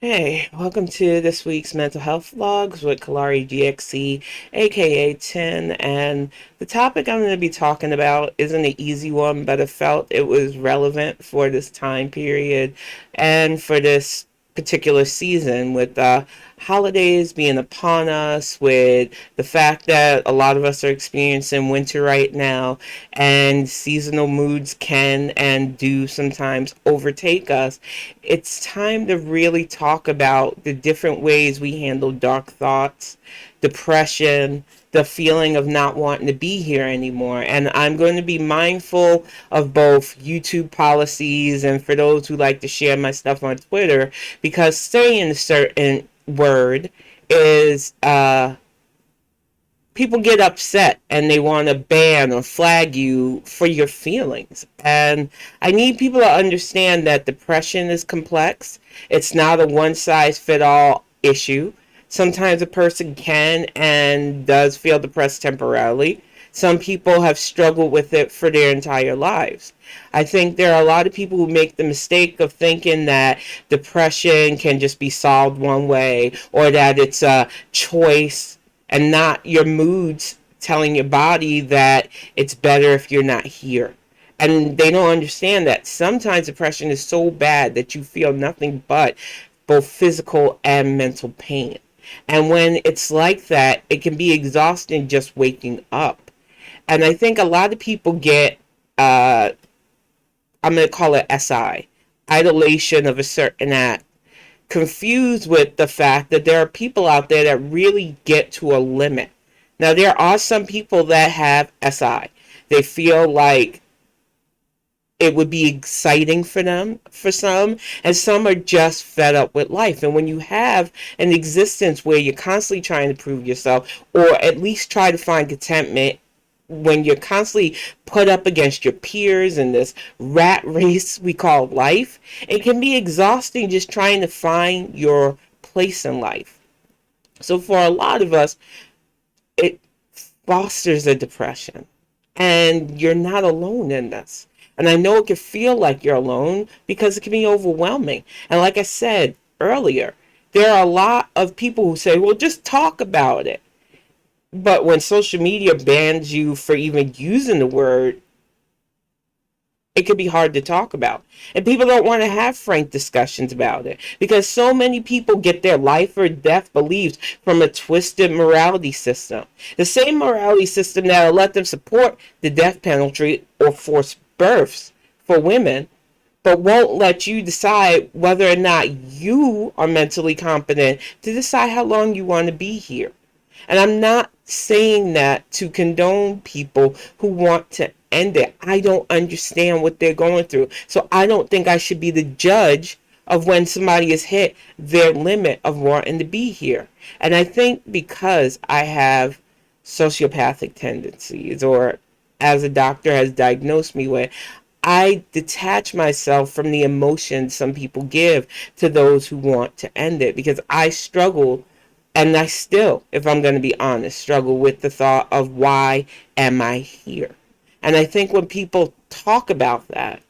Hey, welcome to this week's Mental Health Vlogs with Kalari GXC, aka 10. And the topic I'm going to be talking about isn't an easy one, but I felt it was relevant for this time period and for this particular season with holidays being upon us, with the fact that a lot of us are experiencing winter right now, and seasonal moods can and do sometimes overtake us. It's time to really talk about the different ways we handle dark thoughts, depression, the feeling of not wanting to be here anymore. And I'm going to be mindful of both YouTube policies and for those who like to share my stuff on Twitter, because saying a certain word is people get upset and they want to ban or flag you for your feelings. And I need people to understand that depression is complex. It's not a one size fit all issue. Sometimes a person can and does feel depressed temporarily. Some people have struggled with it for their entire lives. I think there are a lot of people who make the mistake of thinking that depression can just be solved one way, or that it's a choice and not your moods telling your body that it's better if you're not here. And they don't understand that sometimes depression is so bad that you feel nothing but both physical and mental pain. And when it's like that, it can be exhausting just waking up. And I think a lot of people get, I'm going to call it SI, idolation of a certain act, confused with the fact that there are people out there that really get to a limit. Now, there are some people that have SI. They feel like it would be exciting for them, for some, and some are just fed up with life. And when you have an existence where you're constantly trying to prove yourself, or at least try to find contentment, when you're constantly put up against your peers in this rat race we call life, it can be exhausting just trying to find your place in life. So for a lot of us, it fosters a depression. And you're not alone in this. And I know it can feel like you're alone because it can be overwhelming. And like I said earlier, there are a lot of people who say, well, just talk about it. But when social media bans you for even using the word, it could be hard to talk about. And people don't want to have frank discussions about it because so many people get their life or death beliefs from a twisted morality system. The same morality system that will let them support the death penalty or forced births for women, but won't let you decide whether or not you are mentally competent to decide how long you want to be here. And I'm not saying that to condone people who want to end it. I don't understand what they're going through. So I don't think I should be the judge of when somebody has hit their limit of wanting to be here. And I think because I have sociopathic tendencies, or as a doctor has diagnosed me with, I detach myself from the emotions some people give to those who want to end it, because I struggle, and I still, if I'm going to be honest, struggle with the thought of why am I here? And I think when people talk about that,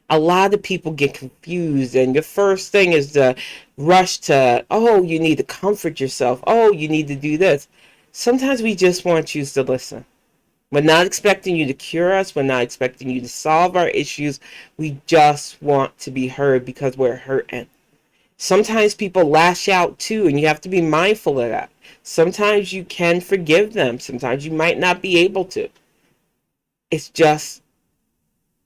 a lot of people get confused, and your first thing is to rush to, oh, you need to comfort yourself. Oh, you need to do this. Sometimes we just want you to listen. We're not expecting you to cure us. We're not expecting you to solve our issues. We just want to be heard because we're hurting. Sometimes people lash out too, and you have to be mindful of that. Sometimes you can forgive them. Sometimes you might not be able to. It's just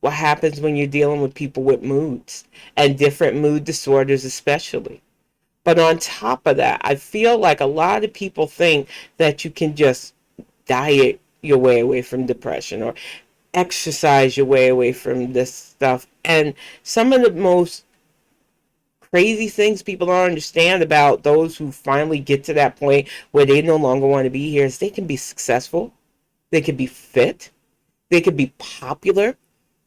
what happens when you're dealing with people with moods and different mood disorders, especially. But on top of that, I feel like a lot of people think that you can just diet your way away from depression or exercise your way away from this stuff. And some of the most crazy things people don't understand about those who finally get to that point where they no longer want to be here is they can be successful, they can be fit, they could be popular,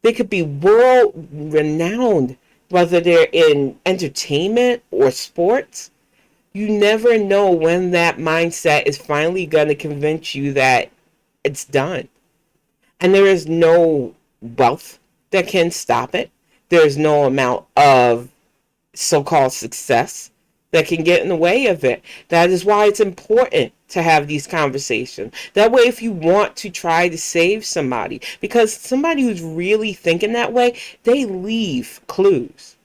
they could be world renowned, whether they're in entertainment or sports. You never know when that mindset is finally going to convince you that it's done. And there is no wealth that can stop it. There's no amount of so-called success that can get in the way of it. That is why it's important to have these conversations. That way, if you want to try to save somebody, because somebody who's really thinking that way, they leave clues.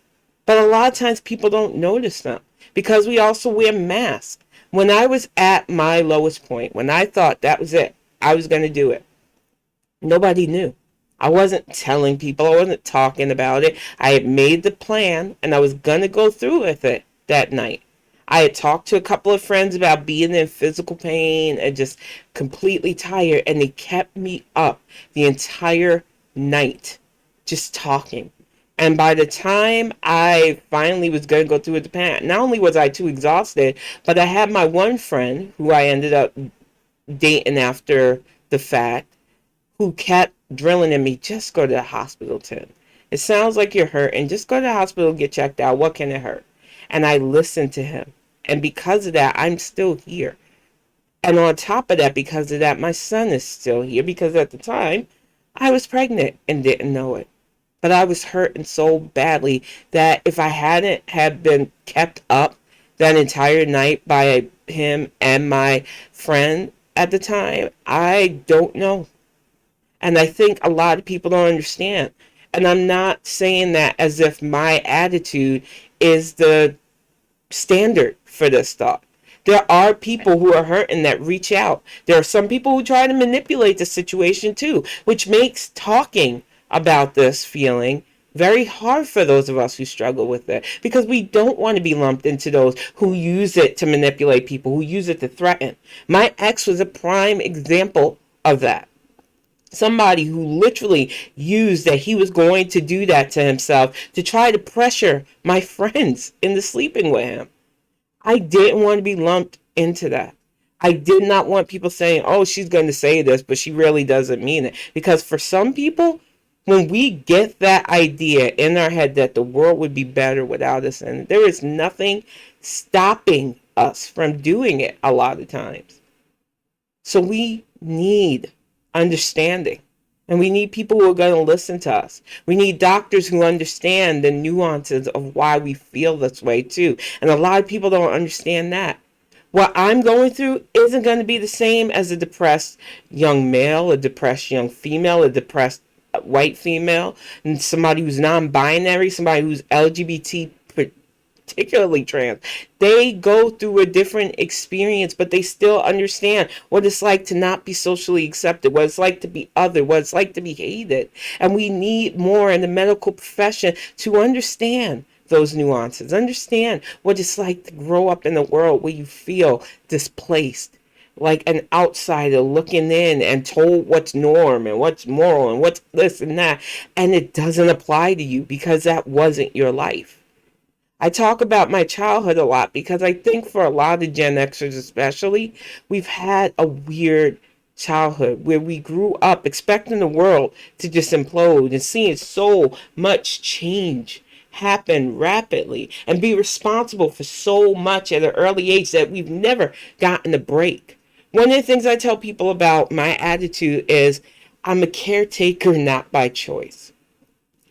But a lot of times people don't notice them because we also wear masks. When I was at my lowest point, when I thought that was it, I was going to do it, nobody knew. I wasn't telling people, I wasn't talking about it. I had made the plan and I was going to go through with it that night. I had talked to a couple of friends about being in physical pain and just completely tired, and they kept me up the entire night just talking. And by the time I finally was going to go through with the plan, not only was I too exhausted, but I had my one friend who I ended up dating after the fact who kept drilling in me, just go to the hospital, Tim. It sounds like you're hurting. Just go to the hospital and get checked out. What can it hurt? And I listened to him. And because of that, I'm still here. And on top of that, because of that, my son is still here. Because at the time, I was pregnant and didn't know it. But I was hurting so badly that if I hadn't had been kept up that entire night by him and my friend at the time, I don't know. And I think a lot of people don't understand. And I'm not saying that as if my attitude is the standard for this stuff. There are people who are hurting that reach out. There are some people who try to manipulate the situation too, which makes talking about this feeling very hard for those of us who struggle with it, because we don't want to be lumped into those who use it to manipulate people, who use it to threaten. My ex was a prime example of that. Somebody who literally used that he was going to do that to himself to try to pressure my friends into sleeping with him. I didn't want to be lumped into that. I did not want people saying, oh, she's going to say this, but she really doesn't mean it. Because for some people, when we get that idea in our head that the world would be better without us, and there is nothing stopping us from doing it a lot of times. So we need understanding. And we need people who are going to listen to us. We need doctors who understand the nuances of why we feel this way too. And a lot of people don't understand that. What I'm going through isn't going to be the same as a depressed young male, a depressed young female, a depressed white female, and somebody who's non-binary, somebody who's LGBT, particularly trans. They go through a different experience, but they still understand what it's like to not be socially accepted, what it's like to be other, what it's like to be hated. And we need more in the medical profession to understand those nuances, understand what it's like to grow up in a world where you feel displaced, like an outsider looking in and told what's norm and what's moral and what's this and that, and it doesn't apply to you because that wasn't your life. I talk about my childhood a lot because I think for a lot of Gen Xers especially, we've had a weird childhood where we grew up expecting the world to just implode and seeing so much change happen rapidly and be responsible for so much at an early age that we've never gotten a break. One of the things I tell people about my attitude is I'm a caretaker, not by choice.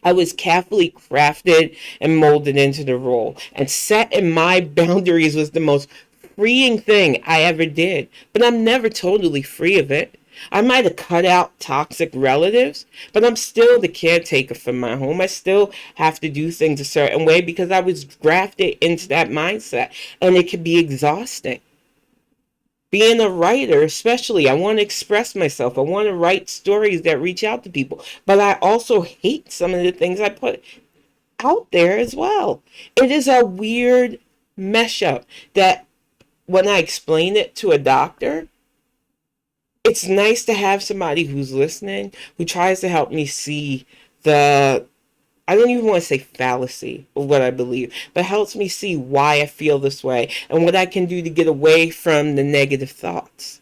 I was carefully crafted and molded into the role, and setting my boundaries was the most freeing thing I ever did. But I'm never totally free of it. I might have cut out toxic relatives, but I'm still the caretaker for my home. I still have to do things a certain way because I was grafted into that mindset, and it can be exhausting. Being a writer, especially, I want to express myself. I want to write stories that reach out to people. But I also hate some of the things I put out there as well. It is a weird mesh up that when I explain it to a doctor, it's nice to have somebody who's listening, who tries to help me see the, I don't even want to say fallacy of what I believe, but helps me see why I feel this way and what I can do to get away from the negative thoughts.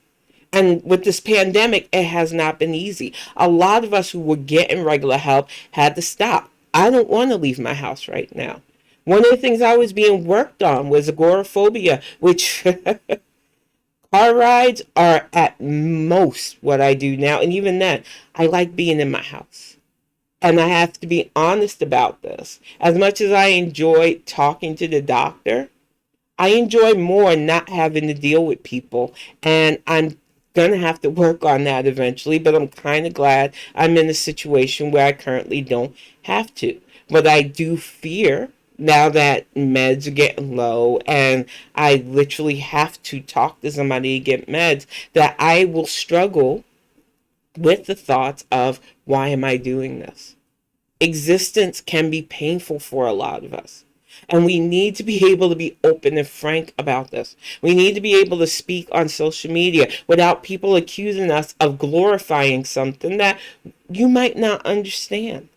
And with this pandemic, it has not been easy. A lot of us who were getting regular help had to stop. I don't want to leave my house right now. One of the things I was being worked on was agoraphobia, which car rides are at most what I do now. And even then, I like being in my house. And I have to be honest about this. As much as I enjoy talking to the doctor, I enjoy more not having to deal with people. And I'm going to have to work on that eventually, but I'm kind of glad I'm in a situation where I currently don't have to. But I do fear now that meds are getting low and I literally have to talk to somebody to get meds that I will struggle with the thoughts of, why am I doing this? Existence can be painful for a lot of us. And we need to be able to be open and frank about this. We need to be able to speak on social media without people accusing us of glorifying something that you might not understand.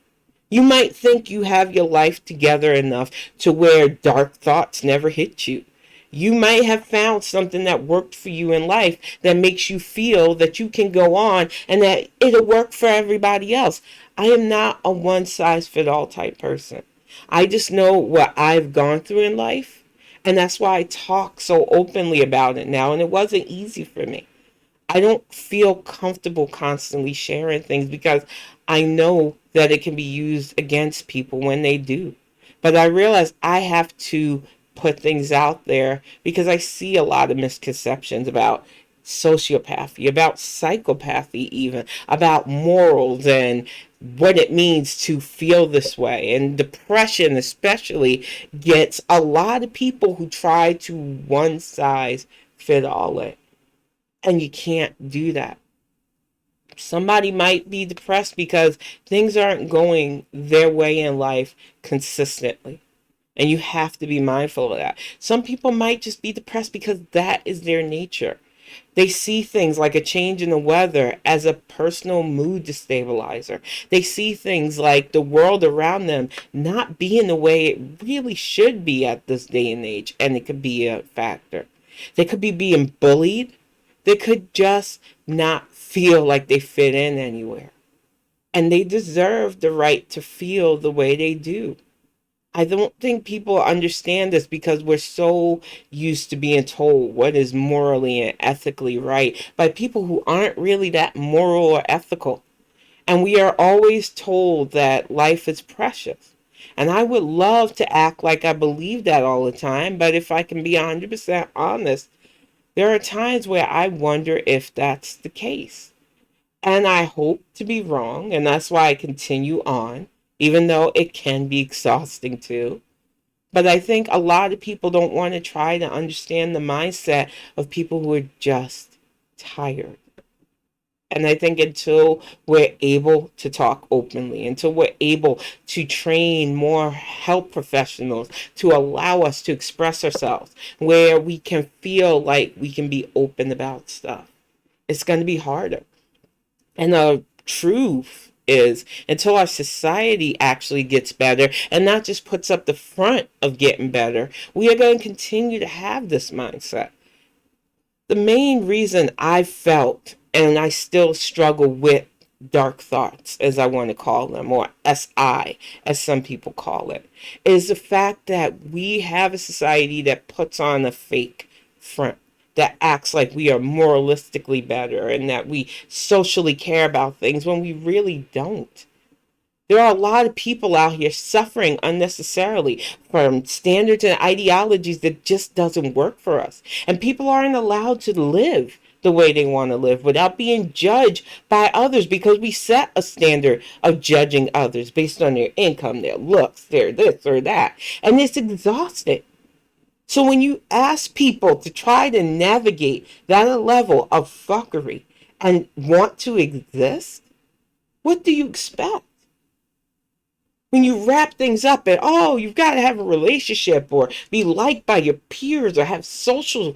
You might think you have your life together enough to where dark thoughts never hit you. You might have found something that worked for you in life that makes you feel that you can go on and that it'll work for everybody else. I am not a one size fit all type person. I just know what I've gone through in life, and that's why I talk so openly about it now. And it wasn't easy for me. I don't feel comfortable constantly sharing things because I know that it can be used against people when they do. But I realize I have to put things out there because I see a lot of misconceptions about sociopathy, about psychopathy, even about morals and what it means to feel this way. And depression, especially, gets a lot of people who try to one size fit all it. And you can't do that. Somebody might be depressed because things aren't going their way in life consistently. And you have to be mindful of that. Some people might just be depressed because that is their nature. They see things like a change in the weather as a personal mood destabilizer. They see things like the world around them not being the way it really should be at this day and age, and it could be a factor. They could be being bullied. They could just not feel like they fit in anywhere. And they deserve the right to feel the way they do. I don't think people understand this because we're so used to being told what is morally and ethically right by people who aren't really that moral or ethical. And we are always told that life is precious. And I would love to act like I believe that all the time, but if I can be 100% honest, there are times where I wonder if that's the case. And I hope to be wrong, and that's why I continue on, even though it can be exhausting too. But I think a lot of people don't want to try to understand the mindset of people who are just tired. And I think until we're able to talk openly, until we're able to train more health professionals to allow us to express ourselves, where we can feel like we can be open about stuff, it's going to be harder. And the truth is, until our society actually gets better and not just puts up the front of getting better, we are going to continue to have this mindset. The main reason I felt, and I still struggle with dark thoughts, as I want to call them, or SI, as some people call it, is the fact that we have a society that puts on a fake front, that acts like we are moralistically better and that we socially care about things when we really don't. There are a lot of people out here suffering unnecessarily from standards and ideologies that just doesn't work for us. And people aren't allowed to live the way they want to live without being judged by others because we set a standard of judging others based on their income, their looks, their this or that. And it's exhausting. So when you ask people to try to navigate that level of fuckery and want to exist, what do you expect? When you wrap things up at, oh, you've got to have a relationship or be liked by your peers or have social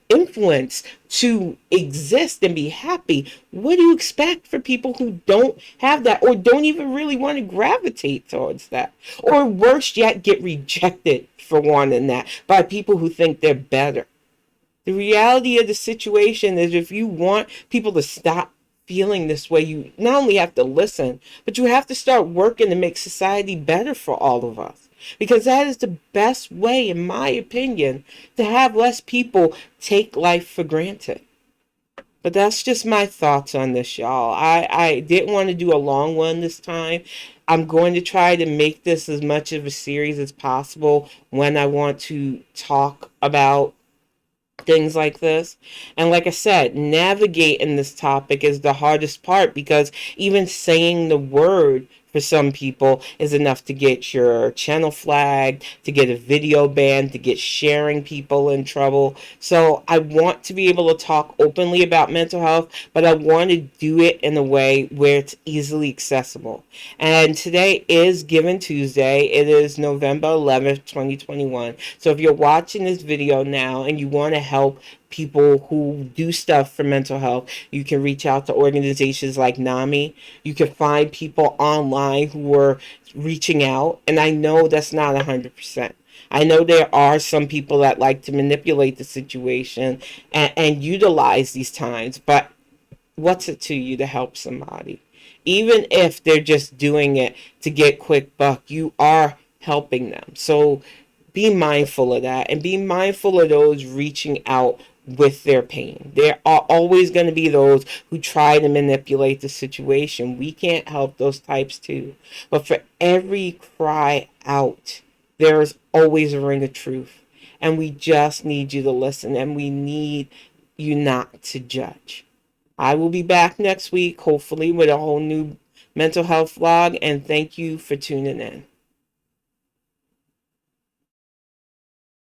influence to exist and be happy, what do you expect for people who don't have that or don't even really want to gravitate towards that? Or worse yet, get rejected for wanting that by people who think they're better. The reality of the situation is if you want people to stop feeling this way, you not only have to listen, but you have to start working to make society better for all of us. Because that is the best way, in my opinion, to have less people take life for granted. But that's just my thoughts on this, y'all. I didn't want to do a long one this time. I'm going to try to make this as much of a series as possible when I want to talk about things like this. And like I said, navigating this topic is the hardest part, because even saying the word for some people is enough to get your channel flagged, to get a video banned, to get sharing people in trouble. So I want to be able to talk openly about mental health, but I want to do it in a way where it's easily accessible. And today is Giving Tuesday. It is November 11th, 2021. So if you're watching this video now and you want to help people who do stuff for mental health, you can reach out to organizations like NAMI. You can find people online who are reaching out. And I know that's not 100%. I know there are some people that like to manipulate the situation and utilize these times, but what's it to you to help somebody? Even if they're just doing it to get quick buck, you are helping them. So be mindful of that, and be mindful of those reaching out with their pain. There are always going to be those who try to manipulate the situation. We can't help those types too. But for every cry out, there is always a ring of truth. And we just need you to listen, and we need you not to judge. I will be back next week, hopefully, with a whole new mental health vlog, and thank you for tuning in.